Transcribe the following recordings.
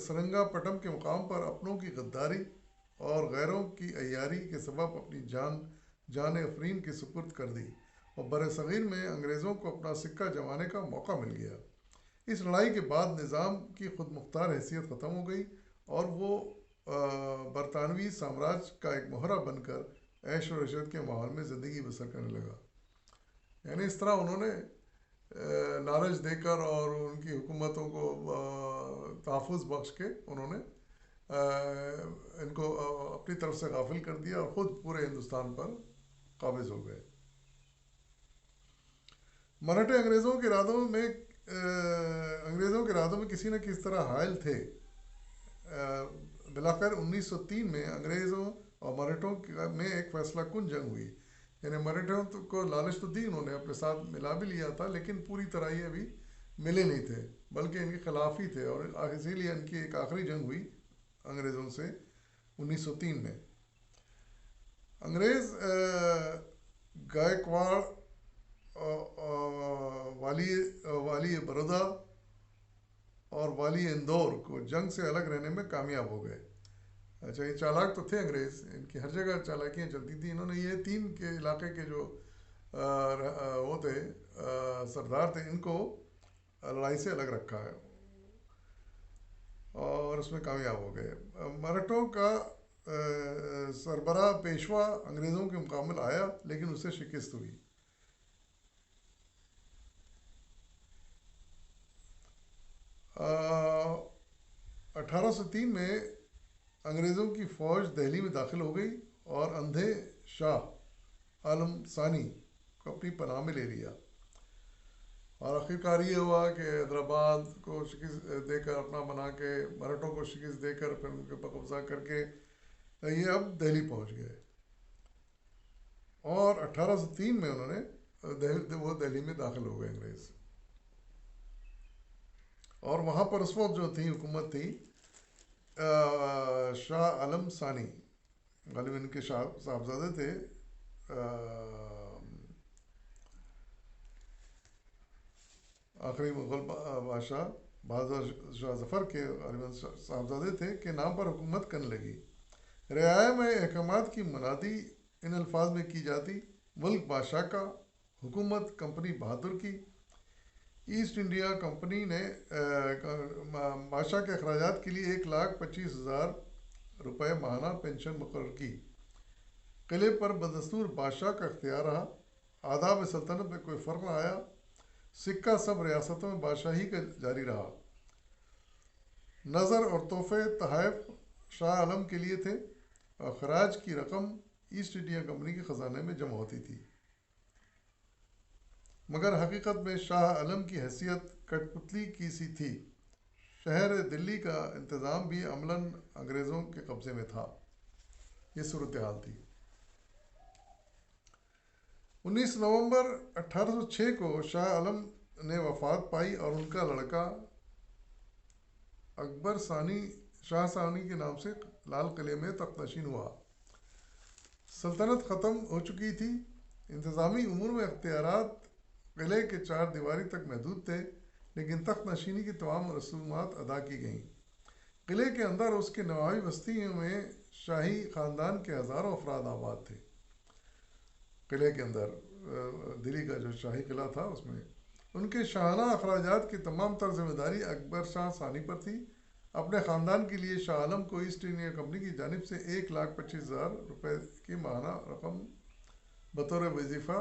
سرنگا پٹم کے مقام پر اپنوں کی غداری اور غیروں کی عیاری کے سبب اپنی جان افرین کی سپرد کر دی اور بر صغیر میں انگریزوں کو اپنا سکہ جمانے کا موقع مل گیا۔ اس لڑائی کے بعد نظام کی خود مختار حیثیت ختم ہو گئی اور وہ برطانوی سامراج کا ایک مہرہ بن کر عیش و عشرت کے ماحول میں زندگی بسر کرنے لگا۔ یعنی اس طرح انہوں نے لالچ دے کر اور ان کی حکومتوں کو تحفظ بخش کے انہوں نے ان کو اپنی طرف سے غافل کر دیا اور خود پورے ہندوستان پر قابض ہو گئے۔ مراٹھے انگریزوں کے ارادوں میں کسی نہ کسی طرح حائل تھے۔ بلاخر 1903 میں انگریزوں اور مراٹھوں میں ایک فیصلہ کن جنگ ہوئی۔ یعنی مراٹھوں کو لالچ تو دی انہوں نے، اپنے ساتھ ملا بھی لیا تھا، لیکن پوری طرح یہ ابھی ملے نہیں تھے، بلکہ ان کے خلاف ہی تھے، اور اسی لیے ان کی ایک آخری جنگ ہوئی انگریزوں سے 1903 میں۔ انگریز گائیکواڑ والی برودا اور والی اندور کو جنگ سے الگ رہنے میں کامیاب ہو گئے۔ اچھا، یہ چالاک تو تھے انگریز، ان کی ہر جگہ چالاکیاں چلتی تھیں۔ انہوں نے یہ 3 کے علاقے کے جو وہ تھے سردار تھے، ان کو لڑائی سے الگ رکھا ہے اور اس میں کامیاب ہو گئے۔ مراٹھوں کا سربراہ پیشوا انگریزوں کے مقابل آیا، لیکن اسے شکست ہوئی۔ 1803 میں انگریزوں کی فوج دہلی میں داخل ہو گئی اور اندھے شاہ عالم ثانی کو اپنی پناہ میں لے لیا، اور آخرکار یہ ہوا کہ حیدرآباد کو شکست دے کر اپنا بنا کے، مراٹھوں کو شکست دے کر، پھر ان کے پر قبضہ کر کے یہ اب دہلی پہنچ گئے، اور 1803 میں انہوں نے وہ دہلی میں داخل ہو گئے انگریز، اور وہاں پر اس وقت جو تھی حکومت تھی شاہ عالم ثانی، غالباً ان کے صاحبزادے تھے آخری مغل بادشاہ بہادر شاہ ظفر کے غالباً صاحبزادے تھے، کے نام پر حکومت کرنے لگی۔ رعایا میں احکامات کی منادی ان الفاظ میں کی جاتی: ملک بادشاہ کا، حکومت کمپنی بہادر کی۔ ایسٹ انڈیا کمپنی نے بادشاہ کے اخراجات کے لیے 1,25,000 روپے ماہانہ پنشن مقرر کی۔ قلعے پر بدستور بادشاہ کا اختیار رہا، آداب سلطنت میں کوئی فرق نہ آیا، سکہ سب ریاستوں میں بادشاہی کا جاری رہا۔ نظر اور تحفے تحائف شاہ عالم کے لیے تھے، اور خراج کی رقم ایسٹ انڈیا کمپنی کے خزانے میں جمع ہوتی تھی، مگر حقیقت میں شاہ عالم کی حیثیت کٹ پتلی کی سی تھی۔ شہر دلی کا انتظام بھی عملاً انگریزوں کے قبضے میں تھا۔ یہ صورتحال تھی۔ 19 نومبر 1806 کو شاہ عالم نے وفات پائی اور ان کا لڑکا اکبر ثانی شاہ ثانی کے نام سے لال قلعے میں تخت نشین ہوا۔ سلطنت ختم ہو چکی تھی۔ انتظامی امور میں اختیارات قلعے کے 4 دیواری تک محدود تھے، لیکن تخت نشینی کی تمام رسومات ادا کی گئیں۔ قلعے کے اندر اس کے نواحی بستیوں میں شاہی خاندان کے ہزاروں افراد آباد تھے۔ قلعے کے اندر دلی کا جو شاہی قلعہ تھا، اس میں ان کے شاہانہ اخراجات کی تمام تر ذمہ داری اکبر شاہ ثانی پر تھی۔ اپنے خاندان کے لیے شاہ عالم کو ایسٹ انڈیا کمپنی کی جانب سے 1,25,000 روپے کی ماہانہ رقم بطور وظیفہ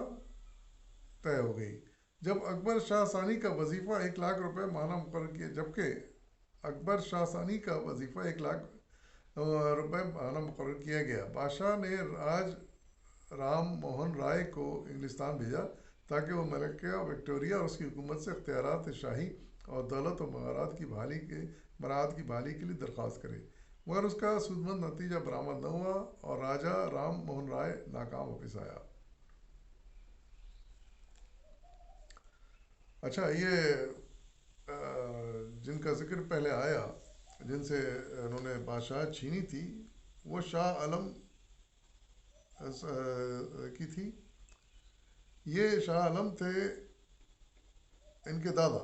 طے ہو گئی، جب اکبر شاہ ثانی کا وظیفہ 1,00,000 روپے ماہانہ مقرر کیا جبکہ اکبر شاہ ثانی کا وظیفہ 1,00,000 روپے ماہانہ مقرر کیا گیا۔ بادشاہ نے راج رام موہن رائے کو انگلستان بھیجا تاکہ وہ ملکہ وکٹوریہ اور اس کی حکومت سے اختیارات شاہی اور دولت و مراعات کی بحالی کے لیے درخواست کرے، مگر اس کا سودمند نتیجہ برآمد نہ ہوا اور راجہ رام موہن رائے ناکام واپس آیا۔ اچھا، یہ جن کا ذکر پہلے آیا، جن سے انہوں نے بادشاہ چھینی تھی، وہ شاہ عالم کی تھی۔ یہ شاہ عالم تھے ان کے دادا،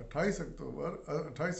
28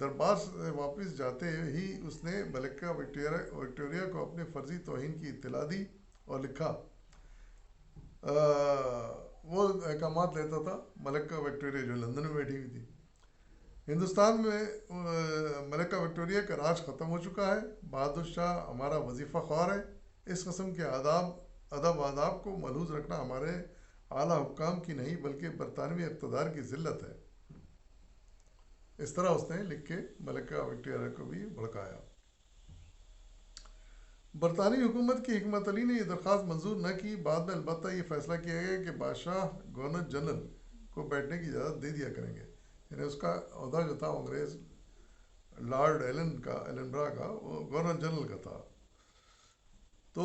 دربار سے واپس جاتے ہی اس نے ملکہ وکٹوریہ کو اپنے فرضی توہین کی اطلاع دی اور لکھا وہ احکامات لیتا تھا ملکہ وکٹوریہ جو لندن میں بیٹھی ہوئی تھی. ہندوستان میں ملکہ وکٹوریہ کا راج ختم ہو چکا ہے. بہادر شاہ ہمارا وظیفہ خوار ہے. اس قسم کے ادب آداب کو ملحوظ رکھنا ہمارے اعلیٰ حکام کی نہیں بلکہ برطانوی اقتدار کی ذلت ہے. اس طرح اس نے لکھ کے ملکہ وکٹوریہ کو بھی بھڑکایا. برطانوی حکومت کی حکمت علی نے یہ درخواست منظور نہ کی. بعد میں البتہ یہ فیصلہ کیا گیا کہ بادشاہ گورنر جنرل کو بیٹھنے کی اجازت دے دیا کریں گے. یعنی اس کا عہدہ جو تھا انگریز لارڈ ایلنبرا کا وہ گورنر جنرل کا تھا. تو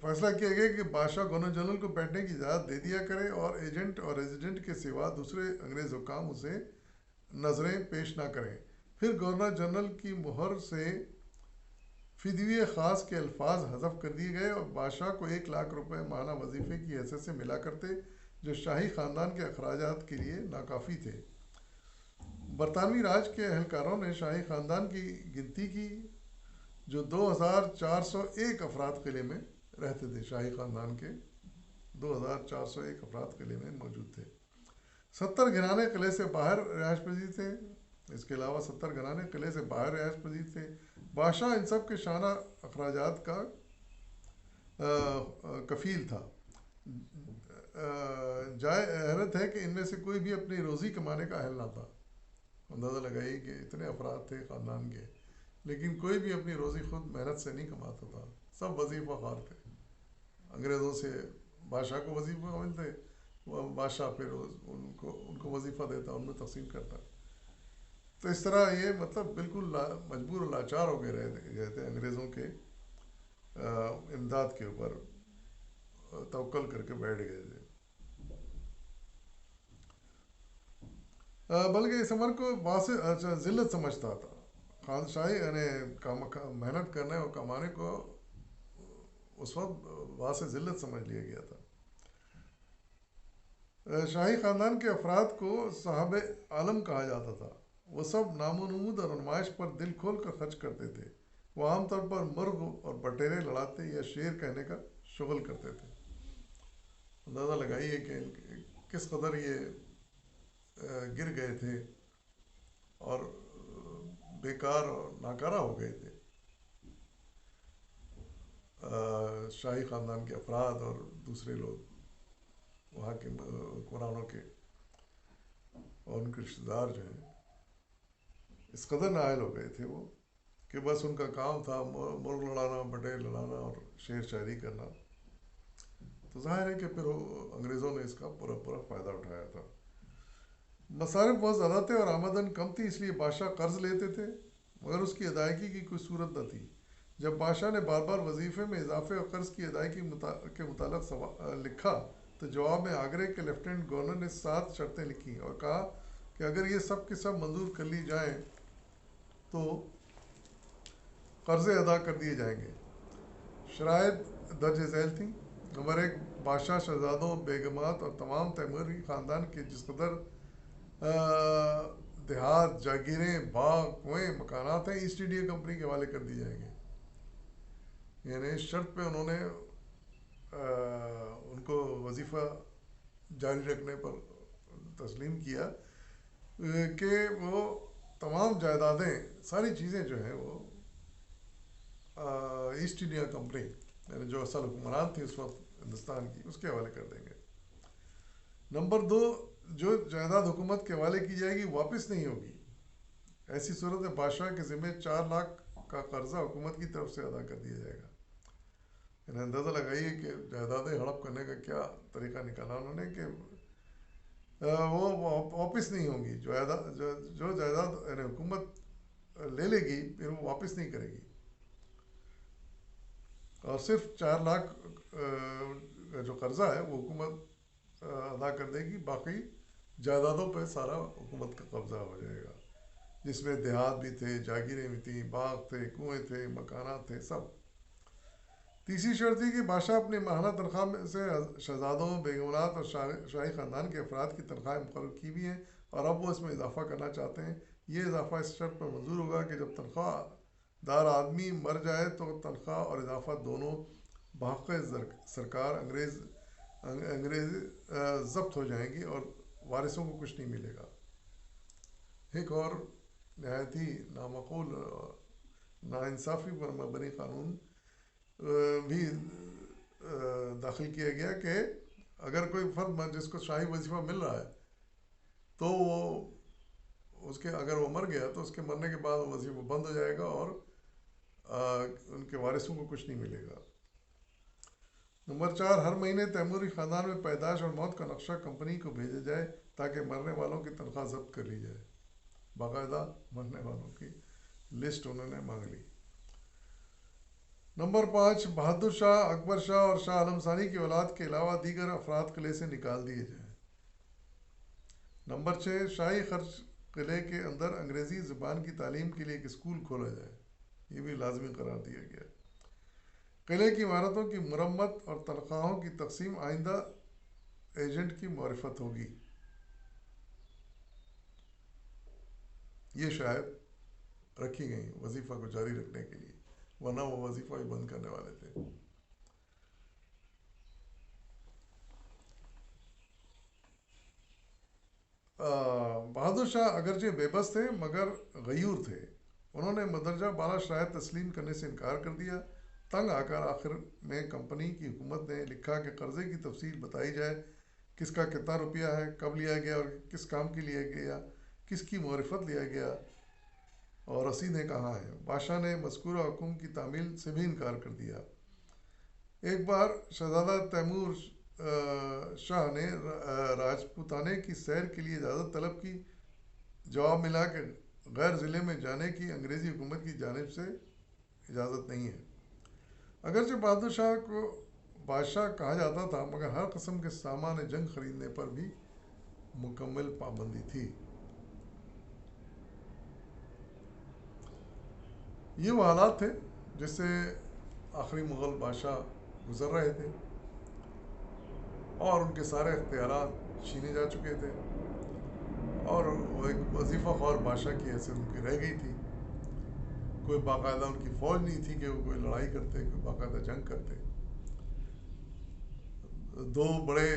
فیصلہ کیا گیا کہ بادشاہ گورنر جنرل کو بیٹھنے کی اجازت دے دیا کرے اور ایجنٹ اور ریزیڈنٹ کے سوا دوسرے انگریز حکام اسے نظریں پیش نہ کریں. پھر گورنر جنرل کی مہر سے فدیے خاص کے الفاظ حذف کر دیے گئے اور بادشاہ کو 1,00,000 روپے ماہانہ وظیفے کی حیثیت سے ملا کرتے جو شاہی خاندان کے اخراجات کے لیے ناکافی تھے. برطانوی راج کے اہلکاروں نے شاہی خاندان کی گنتی کی جو 2,401 افراد قلعے میں رہتے تھے. شاہی خاندان کے 2,401 افراد قلعے میں موجود تھے. 70 گھرانے قلعے سے باہر رہائش پذیر تھے. اس کے علاوہ 70 گھرانے قلعے سے باہر رہائش پذیر تھے. بادشاہ ان سب کے شانہ اخراجات کا کفیل تھا. جائے حیرت ہے کہ ان میں سے کوئی بھی اپنی روزی کمانے کا اہل نہ تھا. اندازہ لگائی کہ اتنے افراد تھے خاندان کے لیکن کوئی بھی اپنی روزی خود محنت سے نہیں کماتا تھا. سب وظیفہ خوار تھے. انگریزوں سے بادشاہ کو وظیفہ ملتے بادشاہ پھر ان کو وظیفہ دیتا ان میں تقسیم کرتا. تو اس طرح یہ مطلب بالکل مجبور و لاچار ہو گئے تھے انگریزوں کے امداد کے اوپر توکل کر کے بیٹھ گئے تھے. بلکہ اس عمر کو ذلت سمجھتا تھا. خانشاہی یعنی محنت کرنے اور کمانے کو اس وقت واضح ذلت سمجھ لیا گیا تھا. شاہی خاندان کے افراد کو صاحب عالم کہا جاتا تھا. وہ سب نام و نمود اور نمائش پر دل کھول کر خرچ کرتے تھے. وہ عام طور پر مرغ اور بٹیرے لڑاتے یا شعر کہنے کا شغل کرتے تھے. اندازہ لگائیے کہ کس قدر یہ گر گئے تھے اور بیکار اور ناکارہ ہو گئے تھے. شاہی خاندان کے افراد اور دوسرے لوگ وہاں کے حکمرانوں کے اور ان کے رشتہ دار جو ہیں اس قدر نااہل ہو گئے تھے وہ کہ بس ان کا کام تھا مرغ لڑانا بٹیر لڑانا اور شعر شاعری کرنا. تو ظاہر ہے کہ پھر انگریزوں نے اس کا پورا فائدہ اٹھایا تھا. مصارف بہت زیادہ تھے اور آمدن کم تھی اس لیے بادشاہ قرض لیتے تھے مگر اس کی ادائیگی کی کوئی صورت نہ تھی. جب بادشاہ نے بار بار وظیفے میں اضافے اور قرض کی ادائیگی کے متعلق لکھا تو جواب میں آگرے کے لیفٹیننٹ گورنر نے 7 شرطیں لکھی اور کہا کہ اگر یہ سب کے سب منظور کر لی جائیں تو قرضے ادا کر دیے جائیں گے. شرائط درج ذیل تھیں. نمبر 1 بادشاہ شہزادوں بیگمات اور تمام تیموری خاندان کے جس قدر دیہات جاگیریں باغ کنویں مکانات ہیں ایسٹ انڈیا کمپنی کے حوالے کر دی جائیں گے. یعنی اس شرط پہ انہوں نے ان کو وظیفہ جاری رکھنے پر تسلیم کیا کہ وہ تمام جائیدادیں ساری چیزیں جو ہیں وہ ایسٹ انڈیا کمپنی یعنی جو اصل حکمران تھی اس وقت ہندوستان کی اس کے حوالے کر دیں گے. نمبر 2 جو جائیداد حکومت کے حوالے کی جائے گی واپس نہیں ہوگی. ایسی صورت میں بادشاہ کے ذمہ 4 لاکھ کا قرضہ حکومت کی طرف سے ادا کر دیا جائے گا. یعنی اندازہ لگائیے کہ جائیدادیں ہڑپ کرنے کا کیا طریقہ نکالا انہوں نے کہ وہ واپس نہیں ہوں گی. جو جائیداد یعنی حکومت لے لے گی پھر وہ واپس نہیں کرے گی اور صرف 4 لاکھ کا جو قرضہ ہے وہ حکومت ادا کر دے گی. باقی جائیدادوں پہ سارا حکومت کا قبضہ ہو جائے گا جس میں دیہات بھی تھے جاگیریں بھی تھیں باغ تھے کنویں تھے مکانات تھے سب. تیسری شرط تھی کہ بادشاہ اپنی ماہانہ تنخواہ میں سے شہزادوں بیگمات اور شاہی خاندان کے افراد کی تنخواہیں مقرر کی بھی ہیں اور اب وہ اس میں اضافہ کرنا چاہتے ہیں یہ اضافہ اس شرط پر منظور ہوگا کہ جب تنخواہ دار آدمی مر جائے تو تنخواہ اور اضافہ دونوں بحق سرکار انگریز ضبط ہو جائیں گی اور وارثوں کو کچھ نہیں ملے گا۔ ایک اور نہایت ہی نامعقول ناانصافی پر مبنی قانون بھی داخل کیا گیا کہ اگر کوئی فرد جس کو شاہی وظیفہ مل رہا ہے تو اگر وہ مر گیا تو اس کے مرنے کے بعد وہ وظیفہ بند ہو جائے گا اور ان کے وارثوں کو کچھ نہیں ملے گا۔ نمبر 4، ہر مہینے تیموری خاندان میں پیدائش اور موت کا نقشہ کمپنی کو بھیجا جائے تاکہ مرنے والوں کی تنخواہ ضبط کر لی جائے۔ باقاعدہ مرنے والوں کی لسٹ انہوں نے مانگ لی۔ نمبر 5، بہادر شاہ، اکبر شاہ اور شاہ عالم ثانی کی اولاد کے علاوہ دیگر افراد قلعے سے نکال دیے جائیں۔ نمبر 6، شاہی خرچ قلعے کے اندر انگریزی زبان کی تعلیم کے لیے ایک اسکول کھولا جائے، یہ بھی لازمی قرار دیا گیا۔ قلعے کی عمارتوں کی مرمت اور تنخواہوں کی تقسیم آئندہ ایجنٹ کی معرفت ہوگی۔ یہ شاید رکھی گئیں وظیفہ کو جاری رکھنے کے لیے، ورنہ وہ وظیفہ ہی بند کرنے والے تھے۔ بہادر شاہ اگرچہ بے بس تھے مگر غیور تھے۔ انہوں نے مندرجہ بالا شرائط تسلیم کرنے سے انکار کر دیا۔ تنگ آ کر آخر میں کمپنی کی حکومت نے لکھا کہ قرضے کی تفصیل بتائی جائے، کس کا کتنا روپیہ ہے، کب لیا گیا اور کس کام کے لیا گیا، کس کی معرفت لیا گیا اور رسیدیں کہاں ہیں۔ بادشاہ نے مذکورہ حکم کی تعمیل سے بھی انکار کر دیا۔ ایک بار شہزادہ تیمور شاہ نے راجپوتانے کی سیر کے لیے اجازت طلب کی۔ جواب ملا کہ غیر ضلع میں جانے کی انگریزی حکومت کی جانب سے اجازت نہیں ہے۔ اگرچہ بہادر شاہ کو بادشاہ کہا جاتا تھا مگر ہر قسم کے سامان جنگ خریدنے پر بھی مکمل پابندی تھی۔ یہ وہ حالات تھے جس سے آخری مغل بادشاہ گزر رہے تھے اور ان کے سارے اختیارات چھینے جا چکے تھے اور وہ ایک وظیفہ خوار بادشاہ کی حیثیت ان کی رہ گئی تھی۔ کوئی باقاعدہ ان کی فوج نہیں تھی کہ وہ کوئی لڑائی کرتے، کوئی باقاعدہ جنگ کرتے۔ دو بڑے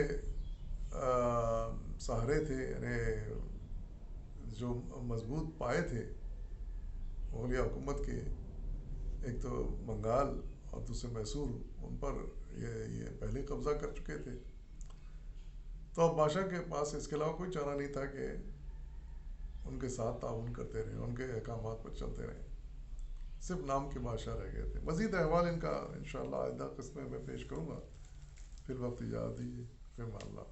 سہارے تھے، یعنی جو مضبوط پائے تھے مغلیہ حکومت کے، ایک تو بنگال اور دوسرے میسور، ان پر یہ پہلے قبضہ کر چکے تھے۔ تو اب بادشاہ کے پاس اس کے علاوہ کوئی چارہ نہیں تھا کہ ان کے ساتھ تعاون کرتے رہیں، ان کے احکامات پر چلتے رہیں، صرف نام کے بادشاہ رہ گئے تھے۔ مزید احوال ان کا انشاءاللہ آئندہ قسط میں پیش کروں گا۔ فی الوقت اجازت دیجیے، فی امان اللہ۔